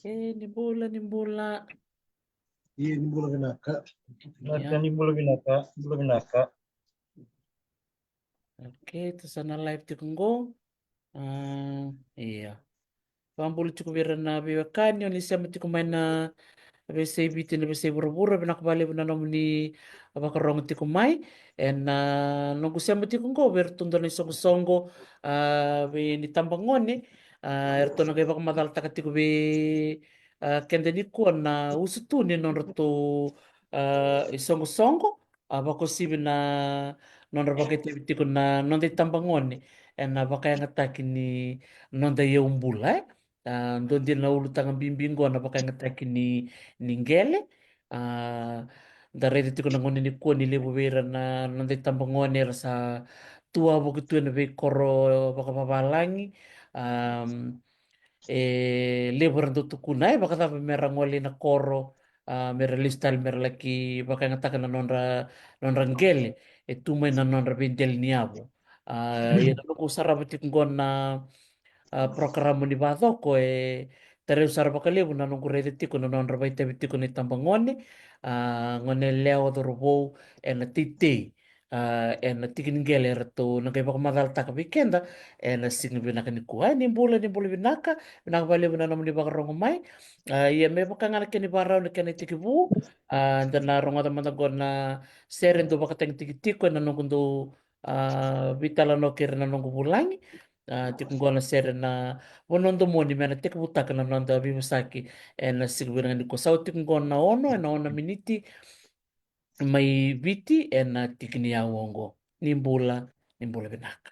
Ni bola. Iya, ini bola binaka. Ya. Ini bola binaka. Oke, itu sana live di Kongo. Iya. Pambulu cukup biar na biwakan yang nisam ti kumain na bese bitin na bese buru-buru binak bali bina nomni apa kerong ti kumai en nunggu siam ti Kongo biar tunda ni songo be ni tambangone erto na kaya baka madal takati ko be kende ni ko na usutu ni nonroto songo bako sibi na nonro bakit ti ko na nonde tambangone en baka yang ataki ni nonda ye umbula doon din na ulutang ang bimbingo na baka yang ataki ni ninggele darete ti ko nangon ni ko ni lebubera na nonde tambangone sa tua begitu na be koro baka babalangi um, liburan tu kunai baka tapi merang wali na koro mera listal mera laki baka yang ataki na nonra ngele may na nonra bindel niabo yan ano ko sarap ti ko na programa ni bato ko terus sarap kali mo nanong kurete ti ko non rabay tabi ti ko ni tambangone ngone leo do robo en tite en tikin geler to nagay baka madal ta kabikenda en sign binaka ni kuha ni bola binaka binaka bali mo na naman ni baka rongomay iya may baka nga nakini baraw na kani tikibu dan na ronga taman na seren do baka teng tikitiko na nung kundo bitala no kira na nung kubulangi tikungona sere na wonondo moni mena tek butaka na nonda bimusaki na sigura ni ko sau tikungona ono na ona miniti mai viti na tikini ya wongo nimbula benaka.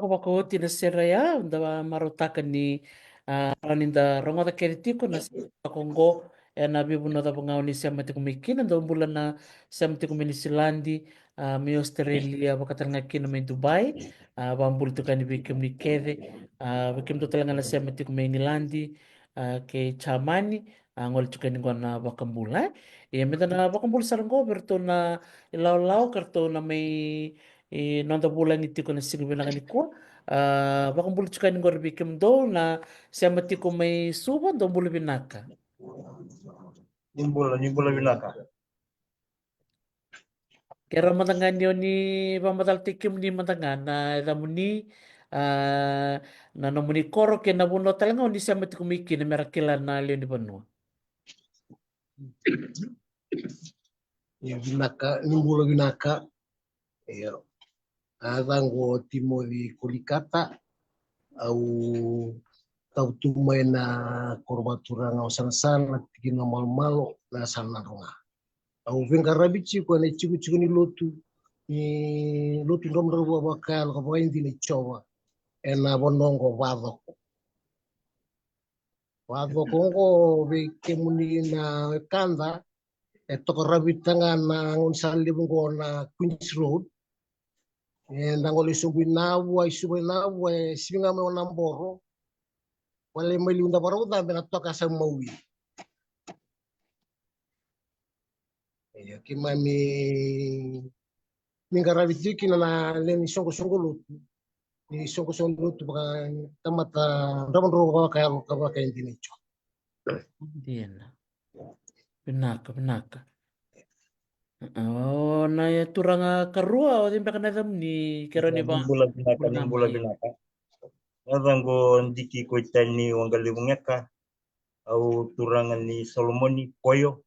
Pakopakoti na seraya da marutaka ni raninda rongota keritiko na Kongo na bibu na da pangau ni siya mati kumikina da umbulan na siya mati kumini Silandi may Australia bakatal ngaki na may Dubai bambul tu kan bikim ni kede bikim tu talaga na siya mati kumini Landi ke chamani ngol chukan ni na bakambula mita na bakambul saranggo berto na ilaw-law karto na may nonda bulan iti ko na silbi na kaniko bakambul chukan ni bikim do na siya mati ko may suban do bulu binaka. Nimbula binaka. Kaya matangan yun ni pamatal tikim ni matangan na namuni na namuni koro kaya nabuno talaga hindi siya mati kumiki na merakilan na liyon di Banua. Binaka, nimbula binaka. Adango timo di Kolikata au tau tumai na korbatura ngau sana tiki na malo na sana ronga. Au venga rabichi ko na chiku ni lotu rom ro bakal ko indi ni chowa ena bonongo wado kongo be kemuni na kanda toko rabitanga na unsali bungo na Queens Road ndangole subuinawu singa me onamboro wale meli unda barauda bena toka sa maui kimami mingarabitiki na leni songo lutu ni songo lutu baka tamata ndamon ro ka indinicho Diyan. Benaka. Oh, na ya turang karua o timpa ka na ni kero ni ba nimbula binaka nadango ndiki ko tani wangali bungeka au turangan ni Solomoni koyo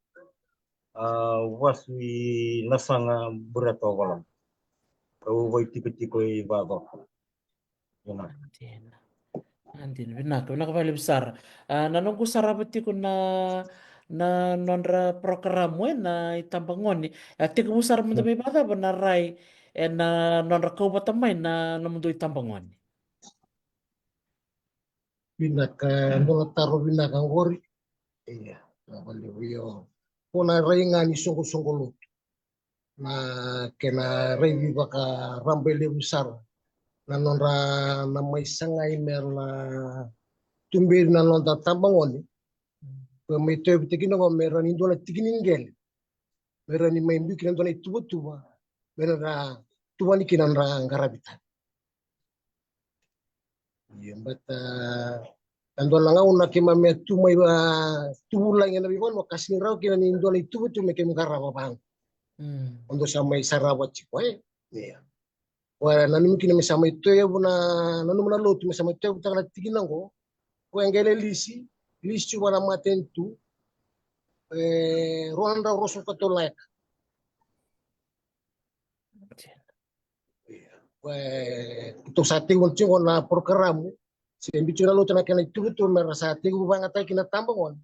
waswi nasanga burato walam au vai tiko baba yana Diyan. Andin benaka pala besar. Nanungku sarabati ko na nonra program mo na itambangon ni. Ati ko besar mo tabi bata ba na rai na nonra kau batamay na namundo itambangon. binaka ndola taro binaka ngori iya wale wio kona rainga ni songo lutu na kena revi baka rambele besar na nonra na mai sangai mer na tumbir na nonda tambangoni mai teu tikino ko mera ni dona tikiningel mera ni mai mbi kinan dona tuba mera na tuba ni kinan ra ngarabita yembata ando langa una kema me tu mai ba tulang yang nabi wan makasini rau kinan ni dona tuba tu me kem garaba bang ondo samai sarawa chikoe ya wala nanu mungkin me samai teu buna nanu mana lotu me samai teu takana tikinango ko engele lisi wana matentu Rwanda Rosso Catholic untuk sating uncingo na program si bicara lo tena kena itu mera sating bang atai kina tambongon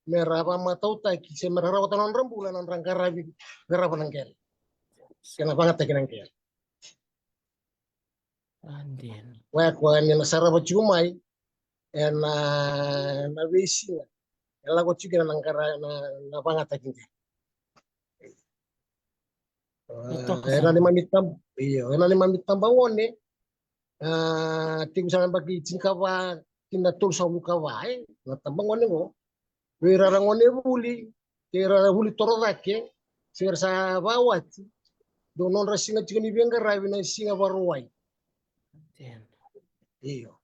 mera apa matau tai ki se mera rawatan on rembulan on rangkarabi garapan angkel kena banget tai kena angkel Andin. kwa ni na saraba chumai na na besi ela ko chikina nangkara na banget tai kina era ni mamitam iya era ni mamitam bawone tiku sana bagi cingkawa kina tul sa mukawa na tambangone ngo wirarangone huli torodake sir sa bawat donon rasinga chikini benga rabi na singa baruai iyo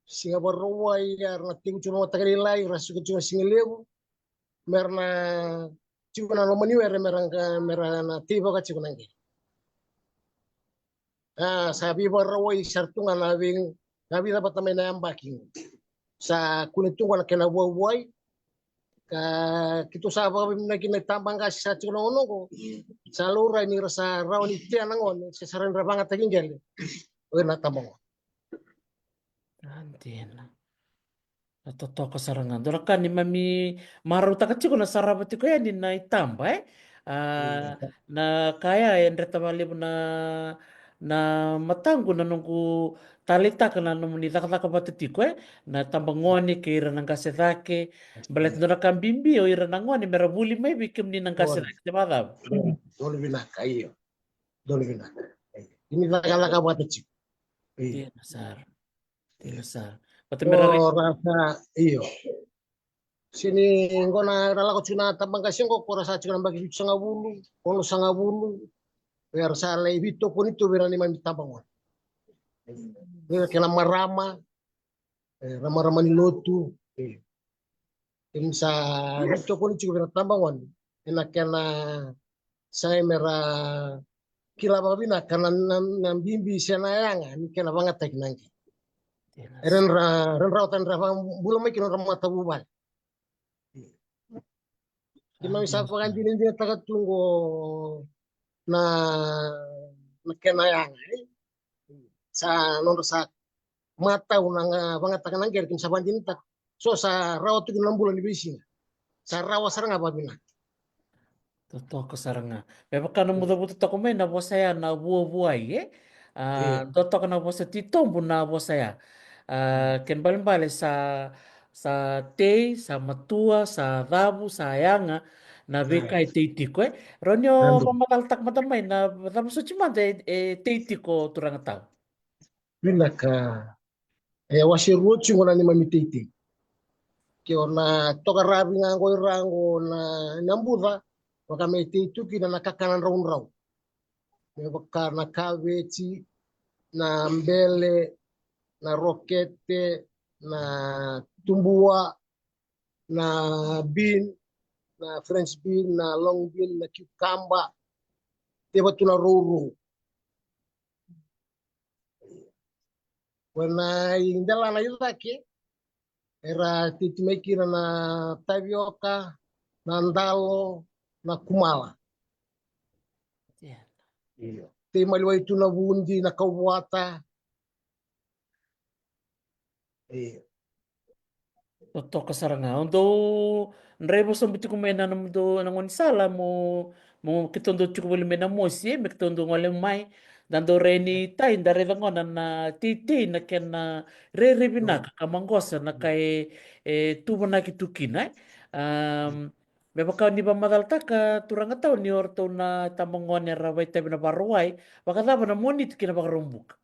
singa baruai na tiku cuma matakari lai rasu cuma singa lebu merna cuma na lomani were merana tiba ka cuma nange sabi baruai sartunga nabi dapat tamay na ambaking sa kunitunga na kena buai ka kito sa ba na kinatambang ka sa chuno ko sa lura ni rasa raw ni tiyan ngon sa saran ra banga taging gel o na tambang Andin. Totoo kasarangan. Doon ka ni mami maruta ka chiko na sarabati ko yan na itamba na kaya yan reta mali mo na na matango na nungku talita ka na nung nitakataka batutiko na tambangoni ke ira ng kasetake balet Iya. no nakambimbi o ira nangoni merabuli may bikim ni ng Dole, kasetake di ba? dole binaka, iyo. Dole binaka. Ini laka-laka bata cik. Iya. Di nasar, di Iya. nasar. Pati merari Oh, rasa, iyo. Sini ngona rala ko cuna tambang kasih kok ko rasa cuna bagi sanga bulu, kono sanga bulu. Biar sa lay bito ko nito berani man tambang wan. Biar kena marama, rama-rama ni lotu. Iya. Tim sa bito ko nito berani tambang wan. Enak kena saya merah kila babina kana nan bimbi senayanga ni kena banget tek nangki. di Eren nasar. ra ren rautan ra bulan mai kino ramata bubal. Kima Ah, di misa ko kan nasar. dinin dia takat tunggu na na kenayanga. Sa non sa mata unang banget tak nangker kim sa bandin tak. So sa rawat tu 6 bulan di bisi. Sa rawa sarang apa bina. Totoo ka saranga. Pepa ka na muda buto tako may na saya na buo-buhay eh. Iya. Toto ka na sa titombo na saya. Ken balimbali sa tei, sa matua, sa rabu, sa ayanga na Nah, beka ititiko eh. Ronyo nanti mamakaltak matamay na tapos sa chimanda ititiko turang tao. bina ka wasir ruchu ngona ni mamititi. Kio na toka rabi ngango irango na nambuda wakamete itu kina nakakanan raun rau me waka na kabeji na mbele na rokete na tumbua na bean na french bean na long bean na cucumber teba tuna roro wana indala na yutake era titimekira na tapioca na ndalo na kumala. Yeah. Iyo. Te maliwa itu na bundi na kawata. Iyo. Totoo ka saranga. Although, nrebo sa biti kumena na do nang sala mo kitondo chuko bali mena mo siye me kitondo ngole mai dando reni tai ndare dango na titi na ken na re rebina Do. ka kamangosa na kai tubo na kitukina me baka ni ba madalta ka turanga tao ni orto na tamangone rawai tabi na baruai baka taba na monit kina baka rumbuk.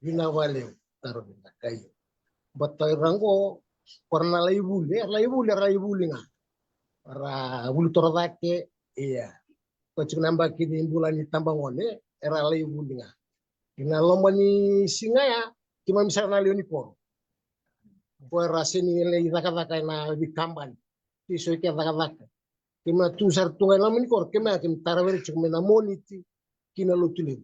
Binawale taro bina kayo. Batay rango karena laibuli nga. Para bulu torodake iya. Kocik namba kini bulan ni tambangone era laibuli nga. Ina lomba ni singa ya kima misalnya leoni por. Kue rasi ni le taka na bikamban. Tiso iki taka. Kima tu sar tungai lamin kor kima kim tarawere cuk mena moniti kina lutulin.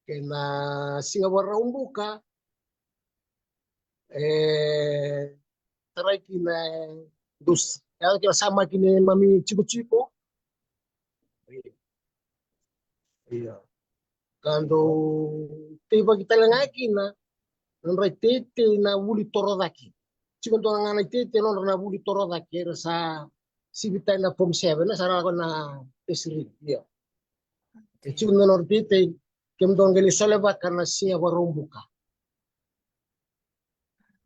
Kena singa warra umbuka tarai kina dus ya kina sama kina mami chico. Iya. Kando tiba kita lengaki na nrai tete na wuli torodaki. Chico to ngana tete non na wuli torodaki sa sibita na form 7 na sara ko na esri. Iya. Chico na nor tete kem don geli soleba karena singa warra umbuka.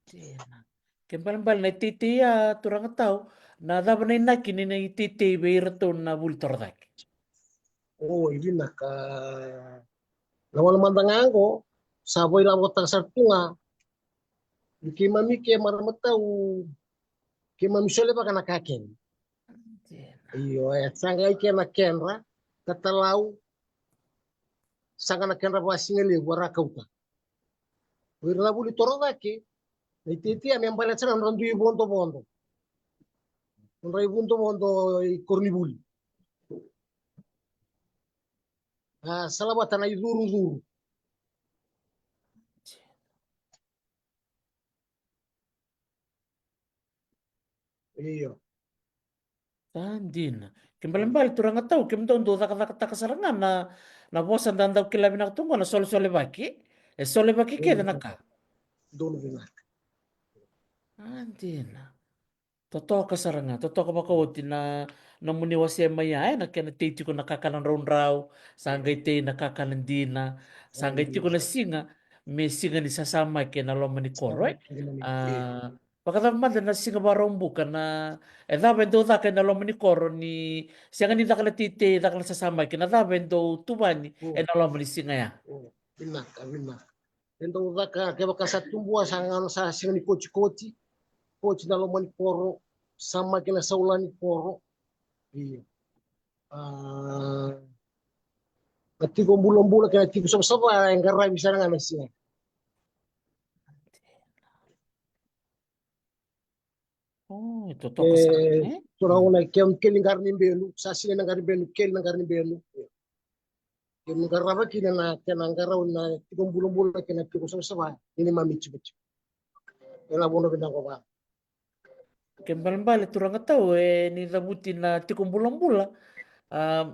Tena. Kembali na titi ya turang tao na dapat na inakin na titi beirto na bultor dak. Oh, ini nak lawan mandangango saboy lang ko tagsartunga kimami ke maramatau kimami sole pa kanakaken Tena. iyo sangay ke na kenra katalau sanga na kenra basingeli wara kauta wirna buli toroda ke ititi ami ambalat sana randu bondo nrai bondo kornibuli salabatan ay zuru iyo Tandin. Kembali turang tao kim don do tak kasarangan na bosan dan daw kilabi na tungo na sole baki. Sole baki ke na ka. dono bina Andin. Totoka saranga, totoka makauti na muni wasia maya na kena teiti ko nakakalan raw sanggay te nakakalan dina, sanggay ti ko na singa, may singa ni sasama kena loma ni koroy. Pagkatapos na singa barong buka na daben do da kena loma ni koro ni siya ni dakala titi dakala sasama kena daben do tubani na loma ni singa ya. Binaka, binaka. Então, que vai caçar tumbo, sa singa ni kochi, kochi na lomani poro, sama kena saulani poro. Iya. Natiko bulan-bulan kena tiku sama-sama yang garai bisa dengan nasi. Oh, totoka saranga eh. Surau na kel ngarni belu, sasi na ngarni belu, kel na ngarni belu. Kel ngarava kina na kena ngarau na tiku bulan-bulan kena tiku sama-sama. Ini mami cipu-cipu. Ela bono bina ko ba. Kembali turang tahu ni rabuti na tikum bulan-bulan.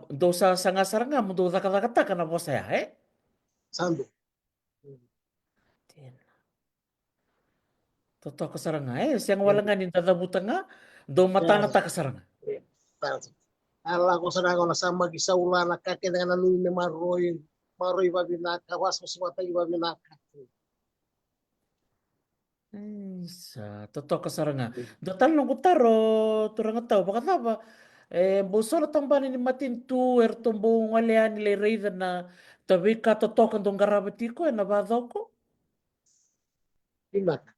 Dosa sanga saranga mo do kata kana bosa ya eh. Sando. Toto kasaranga eh siang walanga ni tatabuta nga do Ya. matana ta kasaranga. Ala ko sa ko na sama gisaula na kake dengan anu ni maroy babinaka was maswata babinaka. Sa toto kasaranga. Do talong ko taro turang tao baka ba busoro tambani ni matin tu tombo ngalean le reida na tabi ka toto kan dong garabati ko na ba ko. Binaka.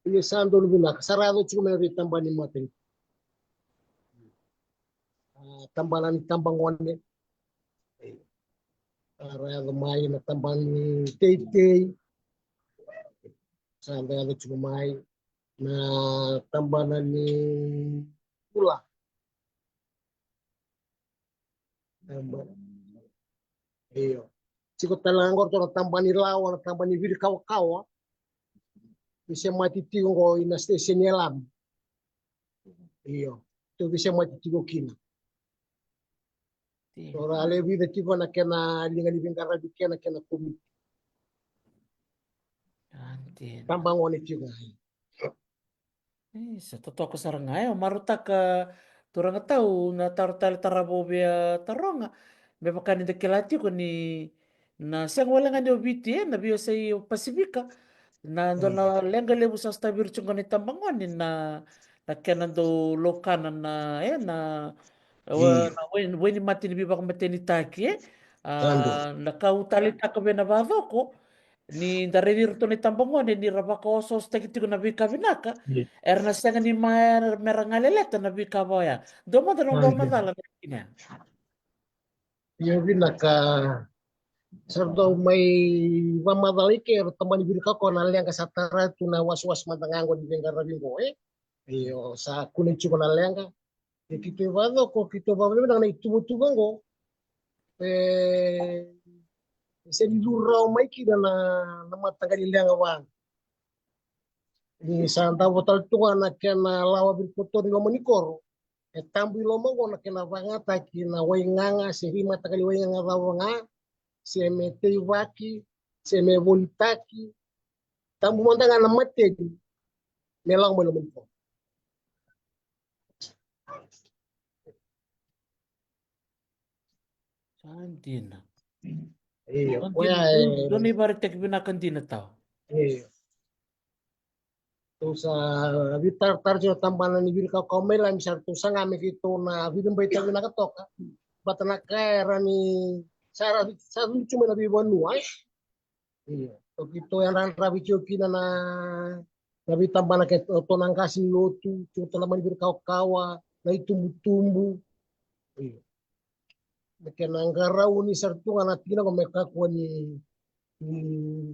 Ini sando binaka. Sarado cuma na tambani matin. Tambalan tambang wane. Araya mai na tambani tei. Sampai ada cuma mai na tambalan ni pula. Iyo. Siko talangor to tambani lawa na tambani vir kawa. Bisa mati tingo ina station yelam. Iyo. To bisa mati tingo kina. Ora ale vida tipo na kena linga ni bingkara di kena kumi. Tambang wane juga. Sa totoo ko sarang ngayon, maruta ka turang tao na tartal tarabo biya taronga. May makanin da kilati ko ni na siyang wala nga ni obiti na biyo sa iyo Pasifika. Na ando na lenga lebu sa stabir chunga ni tambangon ni na kaya nando lokanan na na Iyo. weni mati ni bibak mateni taki Sando. nakautali takabe na bado ko ni darenir to ni tambangone ni rabaka oso stekiti ko na bika binaka erna senga ni merangaleleta na bika boya domo da nong doma dala na kina Iyo binaka sardo may mamadali ke teman bir ka ko na liang kasatara tu na was-was matangango di bingkara bingo iyo sa kuning chuko na liang ka. Kito ibado ko kito babalo na itubo-tubo ngo eh se di lurau mai kida na matanggal liang awang. Ni santa botal tu na kena lawa bir kotor ni lomanikoro. Tambu loma ko na kena vangata kina wainganga se hima takali wainganga rawanga se me teiwaki se me volitaki tambu mantanga na matedi melang mo naman po. sandina Iyo, sandina kuya doon ibarat tek binakan din na tao iyo. Tu sa vitar tarjo tambanan ni bir ka komela misal tu sanga me kito na vidum baita na katoka batana kaera ni sa cuma na bibuan nuai. Iya. Tu kito yang ran rabi kina na nabi tambana ke tonang kasih lotu tu talaman bir kawa na itumbu-tumbu. Iya. Kenangarau ni sartunga na tina ko mekakwa ni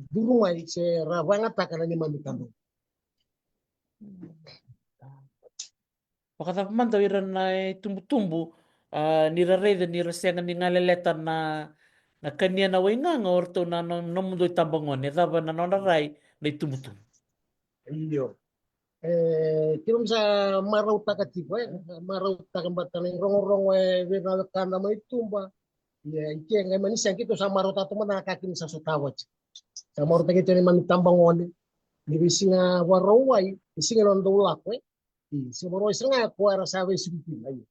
durumai se ravanga takana ni mamitamu. Pakata man daw iran na tumbu-tumbu nirareda nirasengan ni ngaleletan na kanya na way nga orto na namundo tambangon ni taba na nonaray na tumbu-tumbu. Iyo. Kilom sa maraw takatipo maraw takambatan ng rong-rong venal kana may tumba. Ya, iti nga manisan kito sa maraw tato man nakakin sa sotawat. Sa maraw takito ni mamitambang ni bisi nga waraway, bisi nga nandulak Semua iseng aku arah sawe suku ayo.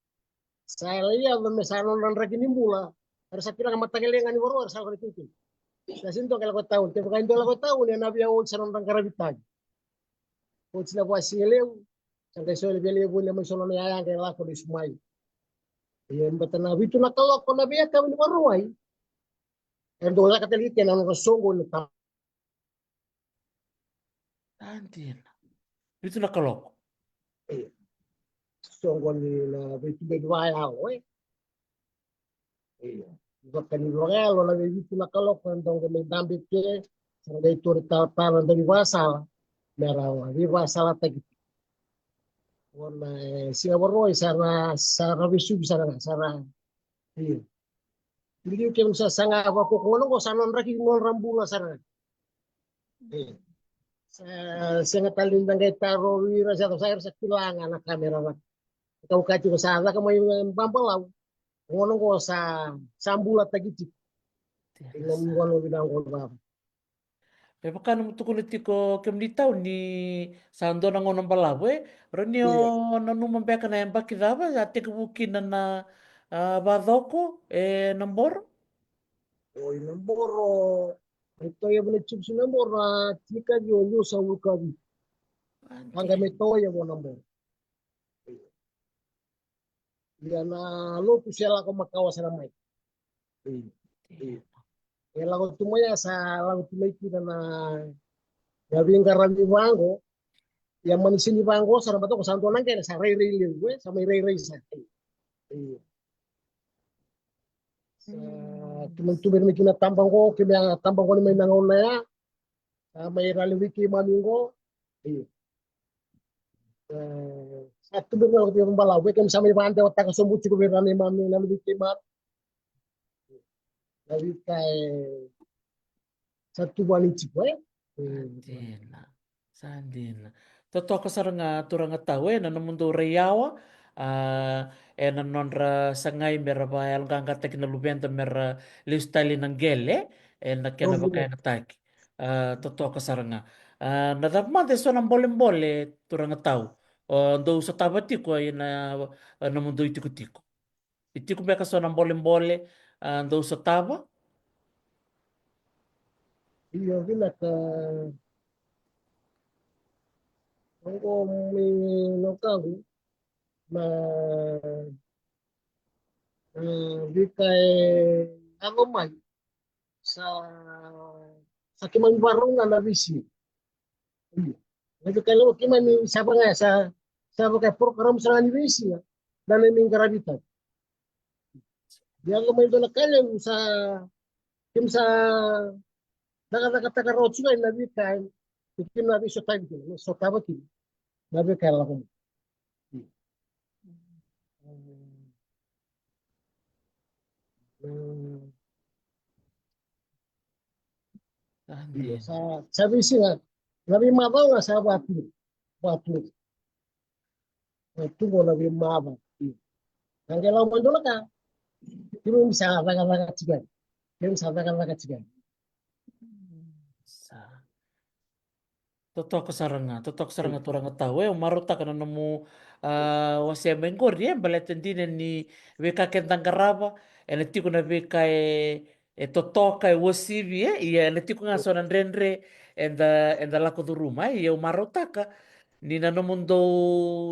Saya lihat mesano nan ragi nimbula. Harus saya bilang mata kalian ngani baru harus aku itu. Saya sinto kalau kau tahu, tapi kalau kau tahu nih nabi awal sanon dan karabitan. Kau tidak buat silew. Sampai soal beli boleh mesono ni ayang kayak laku di sumai. Yang betul nabi itu nak kalau kau nabi ya kami baru ay. Yang dua kata lihat yang nang sungguh ni tam. Antin. Itu nak kalau. Sungguh ni na itu berdua ya. Bukan di luar lo nabi itu nak kalau kau dong kami dambit ke. Sampai itu tahu dari basal. Merah, di basal tak wala Singapore sana sana bisu sana sana iya jadi kayak misalnya sanga apa kok ngono kok sana raki ngol rambula sana iya saya talin bangkai taro wira saya rasa kehilangan anak kamera lah kau kacu ke sana kamu yang bampalau ngono kok sambula tagiti Tiada ingin sa. ngono bidang ngono Pepakan untuk kulit ko kem di tahun ni sando na ngonong balabo Ronyo iya nanu mampeka na yang baki daba ate kebukin na badoko nombor. oh ini boro itu ya boleh cium sini boro tika yo sa ukabi angga Antin. meto ya mau nambor dia na lo tu sela ko makawasan mai iya lago tumaya sa lago tumay kita na gabing karami bango yang manisini bango sa rabato ko santo nang kaya sa ray ray liwe sa may ray ray sa sa tumay may kinatambang ko kaya tambang ko ni may nangaw na ya sa may raliwiki mamingo sa tumay na ko yung balawe kaya sa may bante o taga sumbuchi ko birani mami naliwiki man naliwikay sa tubali chipo Andina, sandina. Totoo ka saranga turanga tawe na namundo reyawa na nonra sangay mera ba alganga teknolobenta mera listali ng gele na kena ba kaya nataki. Totoo ka saranga. Nadapmante so ng bolem-bole turanga tao. Do sa tabati ko ay na mundo itiko-tiko. Itiko ba ka so ng bolem-bole do sa taba? iyo bilat ko may nokago na bikay ako man sa sa kimang barong nga nabisi. Ngayon kalau kimang sabi nga sa kay program sa nabisi na naming karabitan. Diyan ko may doon kalim sa kim sa nakakataka road sila nabi kay kim nabi sa time ko so tabati nabi kay lang ko. Iyo Andina. sa bisi nga nabi mabaw nga sa batu itu ko nabi mabaw. Ang kailangan mo doon ka, hindi mo bisa raga-raga cigan. Hindi mo bisa raga-raga cigan. Sa totoo kasaranga turang tahu maruta kana nemu wasia menggor dia balatendine ni weka kentang karaba ene tiku na weka totoka wasibi iya ene tiku nga sonan renre enda lako do rumah iya maruta ka ni na mundo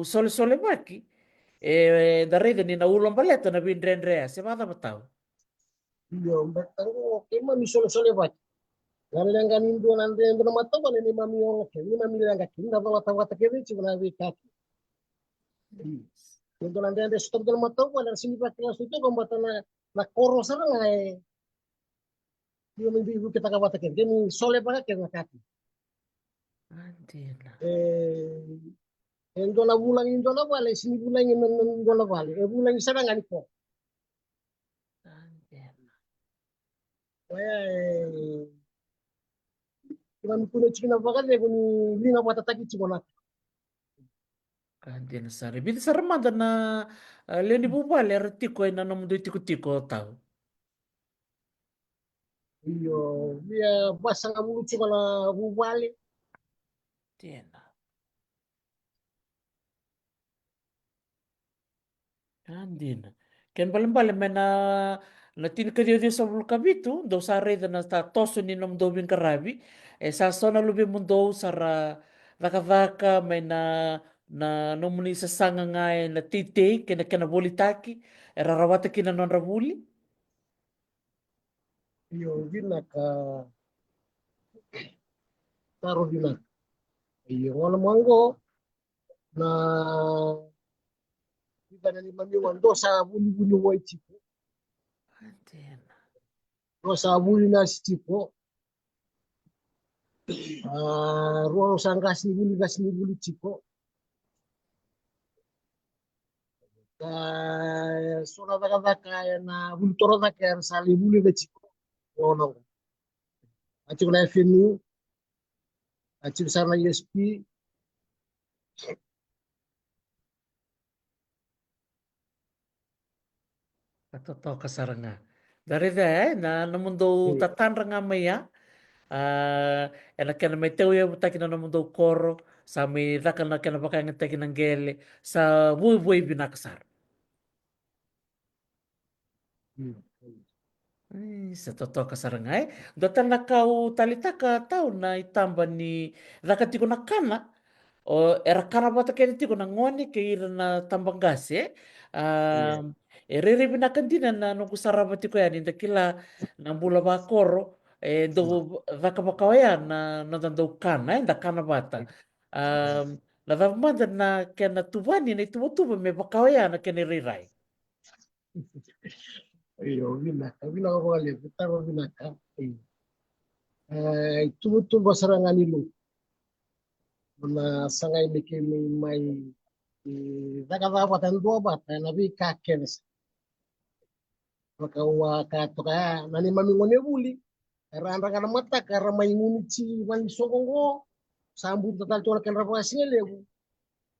sole sole maki da rede ni na ulong baleta na bin renre se mata batau. Iyo, batang ko, kaya mami solo-solo ba? Lalo lang ganin doon, nandiyan doon naman ito, ni mami yung kaya, ni mami lang kaya, hindi na matawag kaya, si mga wika. Yung doon nandiyan, stop doon naman ito, wala sinipat kaya sa ito, kung bata na koro sa nga eh, yung hindi kita kawata kaya, kaya sole ba kaya nakati. Andina. Yung doon na bulang yung doon na wala, sinibulang yung doon na wala, bulang isa na nga nito. Andina. Kaya kung puno chikin na bakal, kung hindi nga matatagi chiko na. Andina sari. Bini sarmanda na Leoni Bubale artiko ay nanamundo tiko-tiko tao. Iyo, dia basta nga mulu chiko na bubali. Tiena. Andina. Ken balimbali mena na tin ka dio sa vulkabitu do sa reda na ta toso ni nom do bin karabi sa sona lubi mundo sara vaka mena na nomuni sa sanga ngai na titei kena kena bolitaki era rawata kina non ravuli. Iyo vina ka taro vina. Iyo wala mwango na vina na limami wando sa buli buli wai tipo. Andina. Do sa buli na si tipo. Ruang sangkas ni buli gas ni buli tipo. Sona taka na buli toro taka sa buli na tipo. Ono. Aci na FNU, aci sana ISP. Totoo ka saranga. Dari da na no mundo tatandra nga maya. Ena kena may teo ya butaki na no mundo koro sa may raka na kena baka nga taki ng gele sa buhay binakasar. Sa totoo ka saranga Datan na kau talitaka tao na itamba ni raka tiko na kana. O era kana bata kaya tiko na ngoni kaya ira na tambanggas riri binakandina na nung kusaraba tiko yan inda kila na bula bakoro do vaka bakawaya na do kana inda kana bata na vamanda na kaya na tubani na itubutuba me bakawaya na kaya rirai. Iyo vina ko kali taro vina ka. Itu basarangan ilu. Na sangay may nakakapatan dua bata nabi kakenes. Makawa ka to kaya nani mami ngone buli. Randa kana mata kara may ngunit si wani sokongo. Sambut total to kan rapasnya lebu.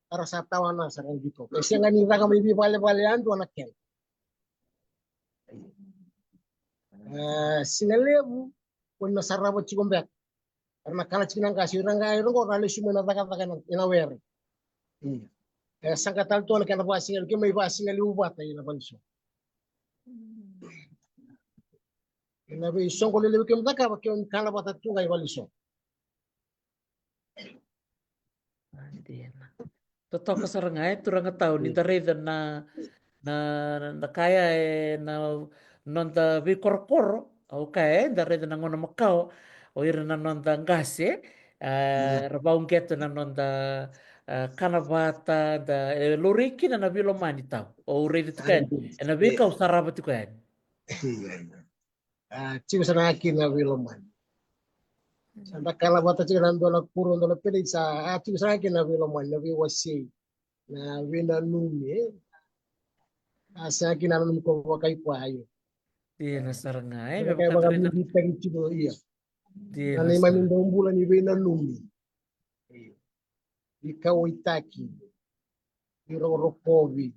Para sa tawa na sarang dito. Kasi nga ni raka may bale ando anak ken. Sinalebu kung nasarabat si kumbek. Karena kala chinang kasi ranga ayro ko rali sumena taka inawer. Sangka tal to kan rapasnya ke may pasnya liubat ay na banso. Nabi isong ko liliw kim taka bakyon kala bata tungay waliso. Totoo ka saranga turang tao ni dareda na na kaya na non da vi korkoro au kaya da reda na ngona makao o ira na non da ngase rabaung keto na non da kanabata da loriki na nabilo mani tau o reda tu kan na vi kau saraba tu kan. Chico sana akin na wiloman. Santa kala bata chico nando na puro na pili sa chico sana akin na wiloman na wiwasi na wina numi. Sa akin na numi ko wakay po ayo. Di na saranga Kaya may kaya mga bakadari na mindi tagi chico iya. di Na na ni saranga. mamindong bulan ni wina numi. Ikaw itaki. Irorokovi.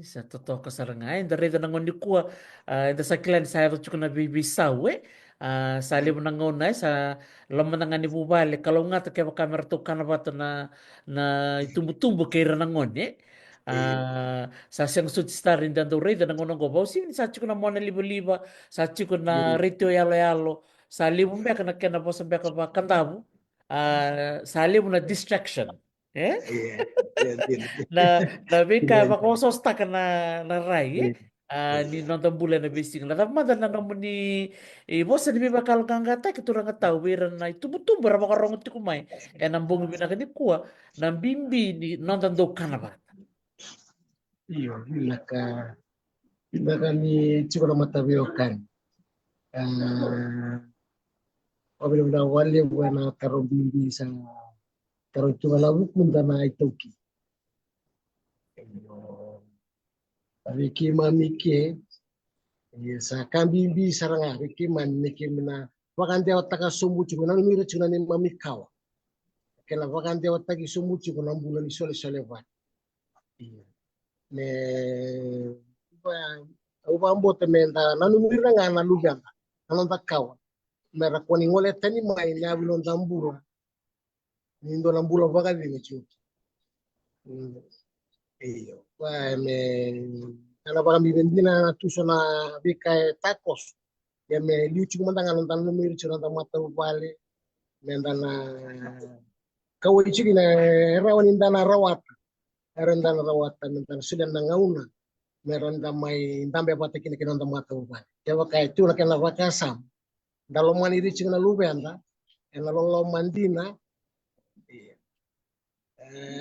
Sa totoo ka sarangay, darida na ngon ni kuwa, da sa klan sa ito chuko na bibisaw sa libo na ngon sa laman na nga ni bubale, kalau nga ta kaya kamera to kana ba to na itumbo-tumbo kaya na ngon sa siyang sudstar rin dan do rida na ngon go, sin sa chuko na mo na libo-liba, sa chuko na rito yalo-yalo, sa libo mbeka na kaya na bosa mbeka ba kandabu, sa libo na distraction. Iya. Iya. Na nabika Iya. makososta ka na rai ni nonton bulan na bising na tamada na naman ni bosa ni bakal kangata kiturang tao wira na itubutumba ra makarongot ti kumay nambong binaka ni kuwa nang bimbi ni nonton do kanaba. Iyo. Naka ni chico na matabiokan. Wabila bila wale wana karobindi sa karochunga na wukunda na itoki. Riki mamike sa kambimbi saranga riki man mike na wakante wataka sumbu chuko na mira chuna ni mamikawa. Kela wakante wataki sumbu chuko na mbula ni sole vat. Ne uba mbote menda na numira nga na luganda. Anonda kawa. Mera kwani ngole tani mai na bilonda mbura. Nindo na mbula wakati ni chuko. Iyo. Wah, kana baka mi vendina na tuso na bika tacos. Ya me liuchi kumandanga nontan lumiri chuna mata upale. Mendana kawai chiki na rawan indana rawata. Erendana rawata mendana sudan na ngauna. Merenda mai ndambe pata kina kina mata upale. Ya baka itu na kena baka sam. Dalo mani richi na lubenda. Ena lolo mandina.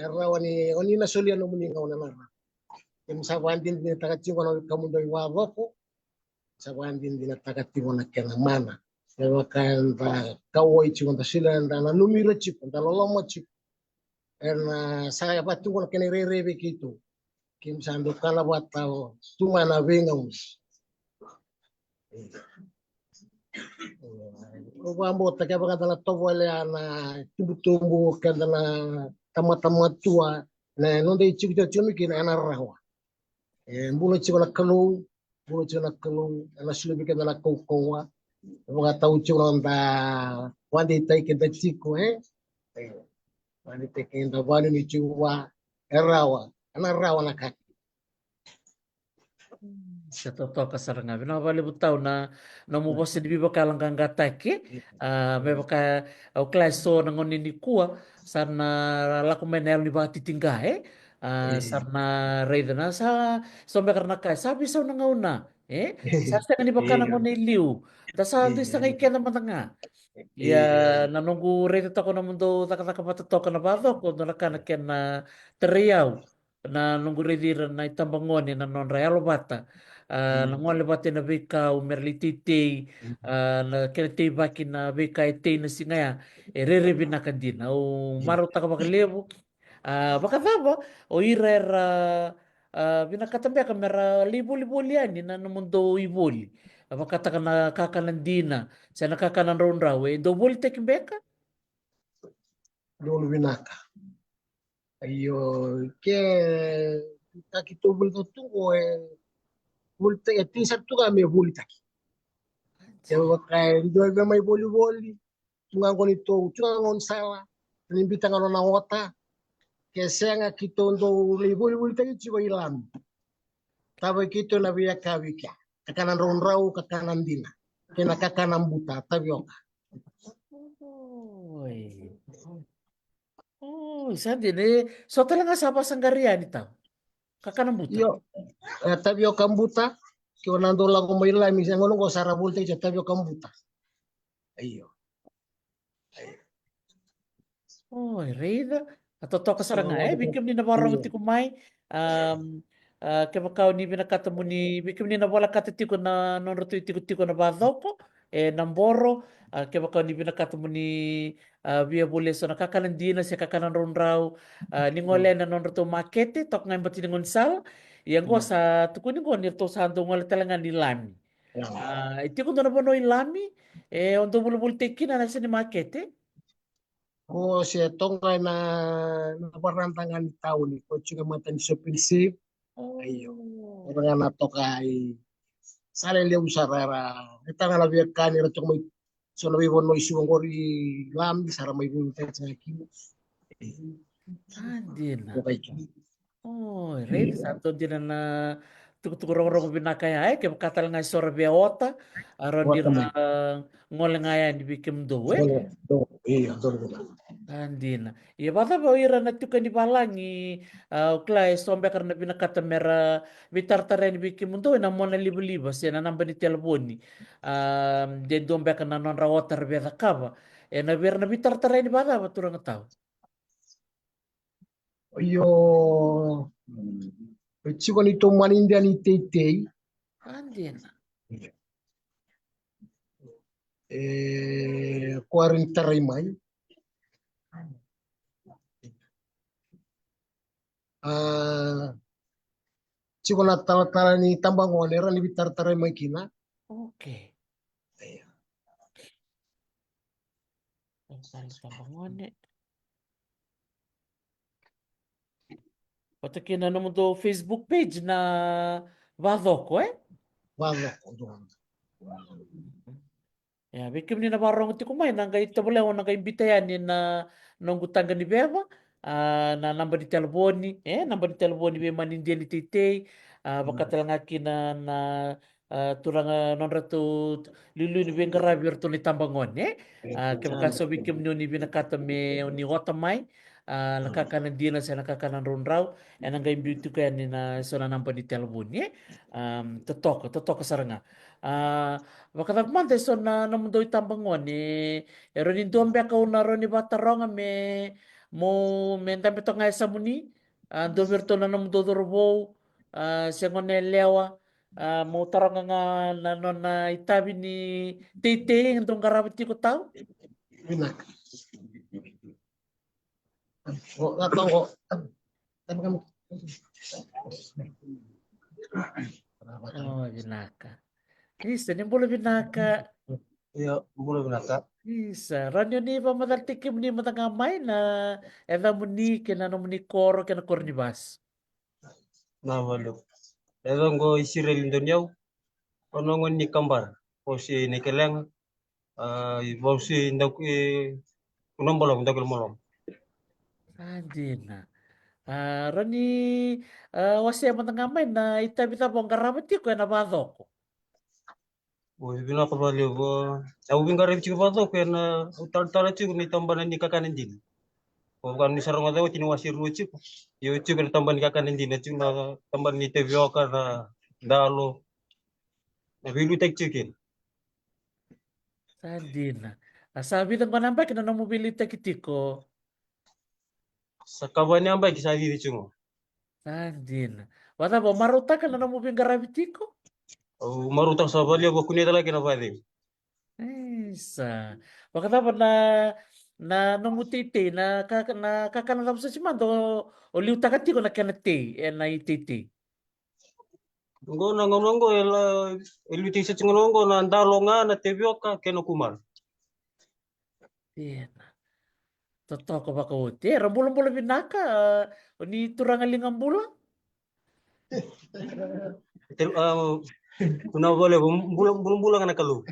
Rawani onina solia no muni ngauna na. Yung sa bandin din takati ko na kamundo iwabo ko. Sa bandin din takati ko na kena mana. Pero kan kawai chiko na sila na numira chiko, na lolomo chiko. Na saya patu ko na kena rebe kito. Kim sando kala batao tuma na venga us. O bambo take baka dala tovole ana tumbu kada na tama tua na nonde chiko chumi kina ana rawa. Mbulo chiko na kalu, mbulo chiko na kalu, na sulubi kada na kokoa. Mga tao chiko na wandi tay kita chiko wandi tay kita wani ni chua erawa, ana rawa na kaki. Sa totoo ka saranga binabali butaw na namubos di biba kalang kang gatake may baka au klaso na ngoni ni kuwa sarna laku menel ni bati tinggahe sarna reida na sa sombe karena kai sabi sa una sa sa ni baka na ngoni liu da sa di sa ngai kena matanga ya nanunggu rete toko na mundo taka patatoka na bato ko na kana kena teriau na nunggu redi na itambangoni na non real bata na ngole bate na beka o merlitite na kete baki na beka ete na singaya e rere binakandina o maro taka bakalevo baka thaba o ira era binakatambe ka mera libo liani na no mundo iboli bakata na kakalandina sa nakakanan ron raw do boli tekbeka Dulu binaka. Ayo, ke taki to bulto tu bulta ya tisar tu kami bulta. Ewa kaya ndo ebe mai boli tunga ngoni to tunga ngon sawa. Nimbita ngano na wota. Kesenga kito ndo boli taki chiwa ilam. Tabe kito na biya kawika. Kakanan ronrau kakanan dina. Kena kakanan buta tabi oka. Oi. Oh, isa din eh. So talaga sa pasanggarian ito. Kakanang buta. Yo, tabi oka buta. Kyo nando lang ko may ilam. Isa ngono ko sara bulta taki tabi oka buta. Ayo. Oh, Reida. Atau ka saranga So, bikim ni nabarang iyo. ti kumay. Um, kaya kau ni binakatamu ni bikim ni nabala katitiko na nonroto tiko na badoko namboro kaya kau ni binakatamu ni via boleh so nakakalandina siya kakanan ronraw ni ngole na nonroto makete tok ngayon bati ningon sal yang gua sa tukuni gua nirto sa ando ngole talangan ni lami. Iti ko na bono ilami ondo bulubul teki na nasa ni makete. Ko siya tongkay na naparantangan ni tao ni ko juga matan shopping sip ayo Oh. orang na to kay sale le usarara kita nga labi kani ratok may so labi bono isuang gori lam sara may bunta sa kimo Andina. ko kay kini Oh, red santo dina na tukurong binakaya ay kaya katal nga sora biota aron wata dira may ngol nga yan bikim do dolo do iya dolo andina iya bata ba ira na tukan di balangi klay sombe karena binakata mera bitartaren bikim do na mona libu-libas yan na namba ni telefoni den dombe ka na non rawatar beta kaba na bir na bitartaren di bata ba turang tao yo chico ni to manindia ni tei andina 40 rimay ah chico na tala ni tambang onera ni bitar taray may kina oke Bangun Patakin na naman do Facebook page na Badoko wala ko doon. Ya, bikim ni na barong ti kumay nang kay tabula nang kay bitayan ni na nang gutanga ni Beba. na namba di telefoni, namba di telefoni be manindia ni titei, bakatal ngaki na turang non ratu lilu ni be ngarabi ratu ni tambangon, ke bakaso bikim ni binakata me ni otamai, nakakanan dia na sa nakakanan runraw, ang beauty ko yan ni na so na namba di telefoni, totok saranga. Bakata mante so na namundo itambangon, ero ni dombe ako na ro ni bataronga mo menta beto nga sa muni do virto na nam do dorbo siya ngone lewa mo tarang nga nanon na itabi ni tete ngentong karabit ko tao. Binak. Oh, atong ko. Ano kami? Oh, binaka. Isa, ni bolo binaka. Iya, boleh binaka. Isa, ranyo ni pa madaltikim ni matangamay na eda muni kinano muni koro kinakor ni bas. Na malo. Ewan ko isirel Indonesiaw, ano ngon ni kambar. O si Nikeleng, o si ndak kunong bolong, ndak molong. Anjir na. Rani wasya matangamay na itabi tabong karabit ko na badoko. O bina ko bali ko. Au binga rev chiku pato kena utar tara chiku ni tambanan ni kakanin din. O kan ni sarong adaw tinuwasir ru chiku. Yo chiku ni tamban ni kakanin din chiku na tamban ni tevioka na dalo. Na bilu tek chikin. Sandina. Sabi ng manambay, kinanong mobilita kitiko. Sa kabanya ambay kisabi di chiku. Sandina. Wala ba, maruta ka na ng mobing garabitiko? Au marutang sa bali ko kunya talaga na bali. Isa. Baka dapat na namutiti na kakanadam sa simando o liuta ka tiko na kanati na ititi. Ngo na ngonongo ela eluti sa ngonongo na ndalo nga na tevioka kena kumal. Yan. Totoo ko ba kauti? Rambulan-bulan binaka. O ni turangaling ang bulan. Kuna boleh bulan na kalu.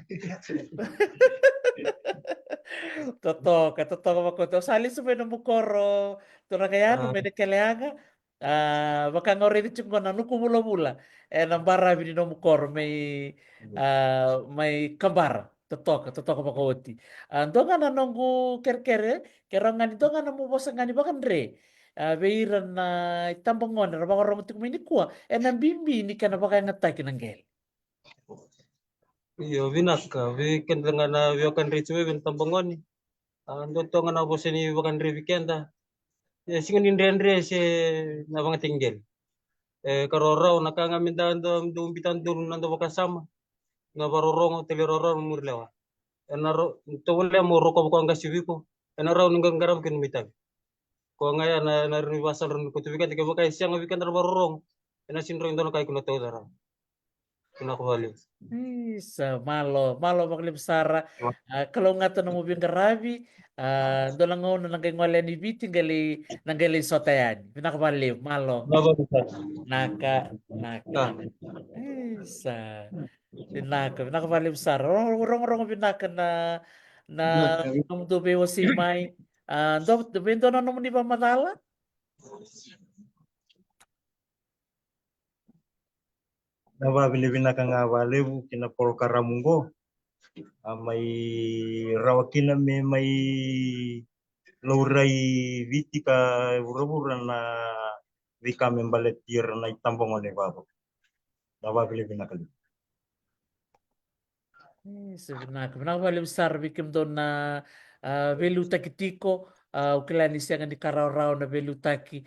Totoo ako. To sali sa may namukoro, to na kaya no may nakalaga. Baka nga rin yung kung ano kumula-mula. Nang barabi ni namukoro may kabar. Totoo ka makauti. Ando nga nanonggu kerkere, kera nga nito nga namubosa nga ni Bakandre. Beiran na itambangon, na baka romantik may ni kuha. Nang bimbi, ni ka na baka nga tayo ng gel. Iyo vinaka vi kenda ngana vi akan ricu vi tambangon ni. Ando to ngana bosen ni akan ri weekenda. Ya singon ni Andre se na bang tinggal. Karorau nakanga mindando dumbitan dulu nando baka sama. Na barorong telirorong murlewa. Enaro to wala mo roko ko anga sibiko. Enaro nunggang garam kin mitag. Ko ngaya na rin basal rin ko tubigan tiga baka siang weekend barorong. Ena sinro indono kay kuno to dara. Kuno ko bali. Isa, malo maklim Sara. Kalau nga to mo bing garabi, dolang ngo nang kay ngwala ni biting nang gali sotayan. Pinakabaliw, malo. Laba bisa. Naka, naka. Ah, Isa. Pinakabaliw Sara. Rong pinaka na nung dube was si May. Dube do na nung di ba madala? Nava vilevina kanga valevu kina polo karamungo mai rawakina me mai laurai vitika uravura na vika me baletir na itambongo ne babo. Nava vilevina kali. Pinakabaliw Sara bikim do na velutaki tiko. Ukilani siya nga ni karaw-raw na velutaki.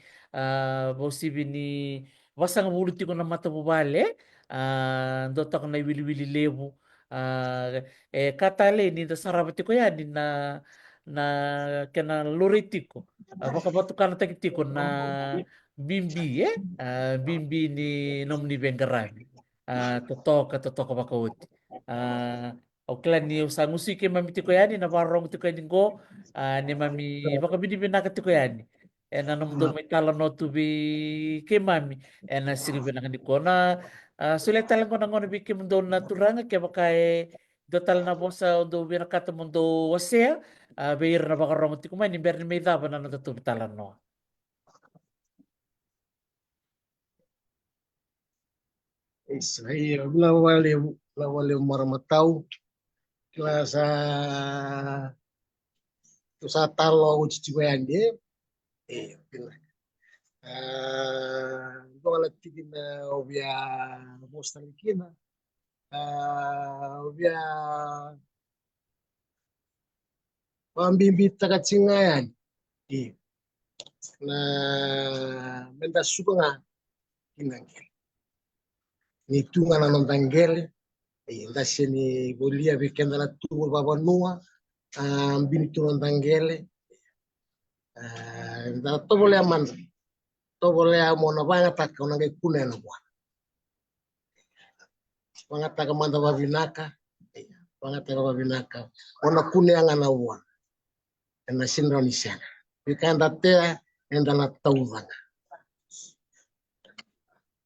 Bosibi ni wasang muluti ko na mata bubale. Dota ko na wili-wili lebu. Katale ni da sarabati ko yan ni na kena loriti ko. Baka batukan na takiti ko na bimbi bimbi ni nom ni Bengarami. Totoo ka bakauti. Oklan ni sa musike mami ti ko yani na parong ti ko yani go ni mami baka binibina ka ti ko yani nanom do may tala no to be kay mami na sige binaka ni ko na sulit talang ko nangon bi kim do na turanga kaya baka do tal na po sa do binaka to mundo wasya bayir na baka rong ti ko man ni berni may daba na natutubi talan no. Isso aí, não valeu, não valeu, Maramatau. Kila sa talo uci ande, pila. Dola tigina obia mostalikina, obia pambimbi takatsingayan. Na menda suka nga kinangel. Ni tunga na nondangele, ndasi ni bolia vikenda na tunga baba nua, mbini tunondangele, nda tobole amanda. Tobole amona banga taka onange kunena bwana. Banga taka manda bavinaka, banga taka bavinaka. Ona kuneanga na bwana. Na sindro ni sana. Vikanda tea enda na taudanga.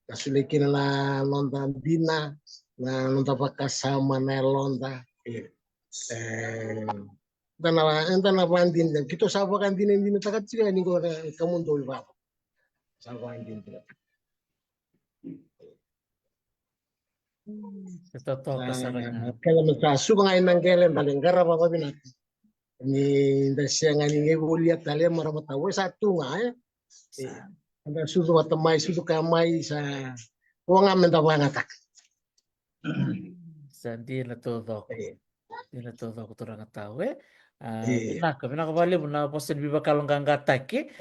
Nasulekina na londa bina, na londa pakasama na londa. Enda na bandin dan. Kito sabo kan din takatsika ni ko kamundo iba. Sabo kan din. Totoo saranga. Kaya matasu nga inanggele balengara baba bina. Ni ndasya nga ni ngebulia tale maramatawe satu nga anda sudu watamai sudu kamai sa wanga menda banga tak. Di na todo ko turang tahu Binaka bali na posen biba kalong gangatake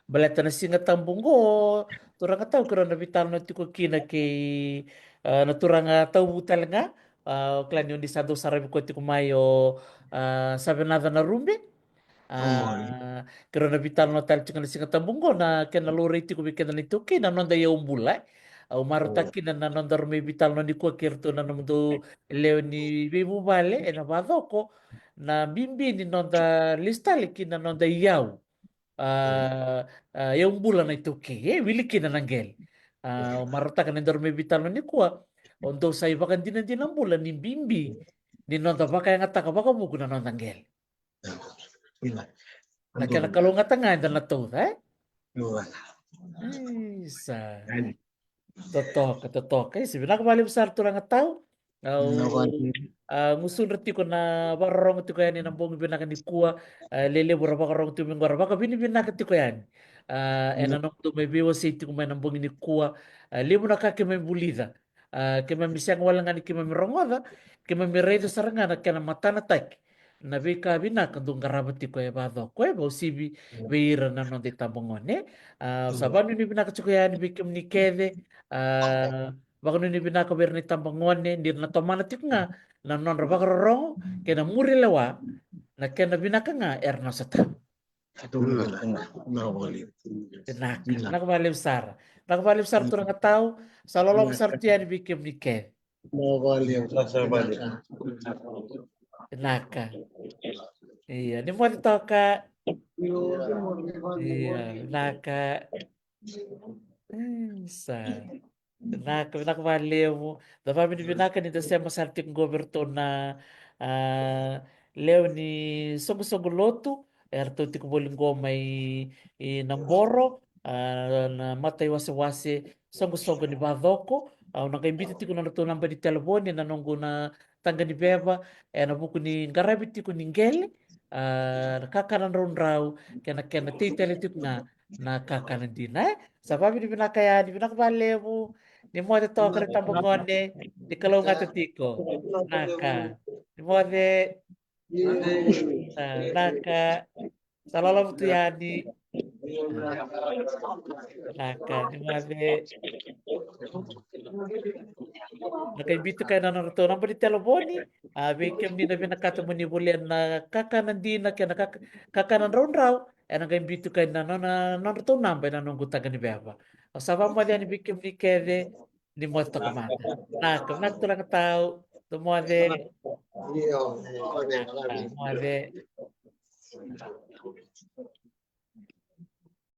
baleta na singa tambungo turang tahu kero na vital na tiko kina ke na turang tahu butal nga klan yung di sado sarabi ko tiko mayo sabi na rumbe kero na vital na tal tiko na singa tambungo na kena lore tiko bikena nito kina nonda ya umbula Umarutaki na nanondor may vital no ni ko kirto na namundo leo ni bibu vale na badoko na bimbi ni nonda listali kina nonda yaw yung bulan na ito wili kina nanggel umarutaki na nandor may vital no ni ko ondo sa iba kan din ang bulan ni bimbi ni nonda baka yung ataka baka mugo na nonda nanggel na kaya nakalunga tanga na to isa Totoo. Kasi binakabali besar tu orang tahu. Ngusun reti ko na barong ti ko yan ng buong binakan ni kuwa lele bura baka rong tu mingwara baka bini binakan ti ko yan. Enanong tu may biwa si ti ko may ng buong ni kuwa limo na ka may bulida. Kaya misang wala nga ni kaya may rongoda kaya may redo sarangan na kaya mata na tak. Nabi ka binakan dung karabat ti ko ya bado ko ba usibi beira na non di tambongone. Saban ni binakan ti ko yan bikim ni kede baka nini binakaber ni tambangone dir na tomanatik nga na non rabak rorong kena muri lewa na kena binaka nga erno sata nakabali besar turang tao sa lolong besar tiyan bikim ni ken naka iya ni mo dito ka iya naka sa nakabali mo dapat binibinakan nito siya masartik goberto na leo ni sogo loto erto ti kuboling may namboro na matay wase sogo ni badoko nakaimbita ti ko na nato namba di telefon na nunggu na tangga ni beba na buku ni garabi ti ko ninggel nakakanan raw kena ti teletik na kakanan din sababi di binakaya di binakabali mo ni mo de to kare tambongone di kalau ngata tiko naka ni mo de naka salalam tu yani naka ni mo de nakaimbito kayo na naruto nang di telefoni bikem ni nabi nakatamo ni bulian na kakanan din na kaya kakanan raw nakaimbito kayo na naruto nambay na nung gutagan ni Beba sabab mo diyan bikem ni kede ni mo to kamata nagtulang tao tumode mo de